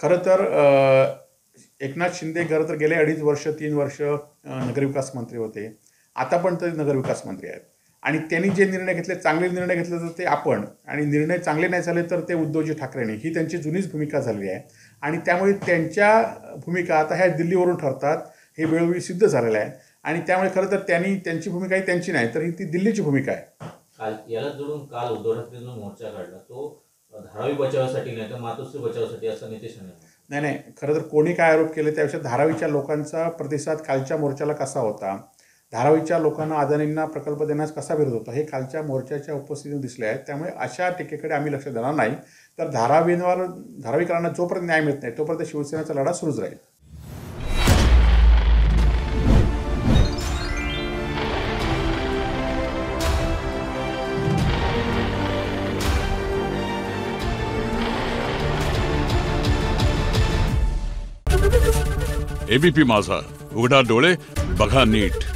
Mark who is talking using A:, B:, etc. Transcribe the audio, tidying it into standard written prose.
A: खरं तर एकनाथ शिंदे खरं तर गेले 2.5 वर्ष 3 वर्ष नगरविकास मंत्री होते. आता पण ते नगरविकास मंत्री आहेत आणि त्यांनी जे निर्णय घेतले, चांगले निर्णय घेतले तर ते आपण, आणि निर्णय चांगले नाही झाले तर ते उद्धवजी ठाकरेंनी, ही त्यांची जुनीच भूमिका झालेली आहे. आणि त्यामुळे त्यांच्या भूमिका आता ह्या दिल्लीवरून ठरतात, हे वेळोवेळी सिद्ध झालेलं आहे. आणि त्यामुळे खरं तर त्यांची भूमिका ही त्यांची नाही, तर ही ती दिल्लीची भूमिका आहे.
B: याला जोडून काल उद्धव ठाकरेंनी जो मोर्चा काढला तो धारावी बचावासाठी नाही तर मातोश्री बचावासाठी असं नितेश राणे
A: नाही नाही, खरं तर कोणी काय आरोप केले त्यापेक्षा धारावीच्या लोकांचा प्रतिसाद कालच्या मोर्चाला कसा होता, धारावीच्या लोकांना अदानींना प्रकल्प देण्यास कसा विरोध होता, हे कालच्या मोर्चाच्या उपस्थितीतून दिसले आहे. त्यामुळे अशा टीकेकडे आम्ही लक्ष देणार नाही. तर धारावीकरांना जोपर्यंत न्याय मिळत नाही तोपर्यंत शिवसेनेचा लढा सुरूच राहील.
C: एबीपी माझा, उघडा डोळे बघा नीट.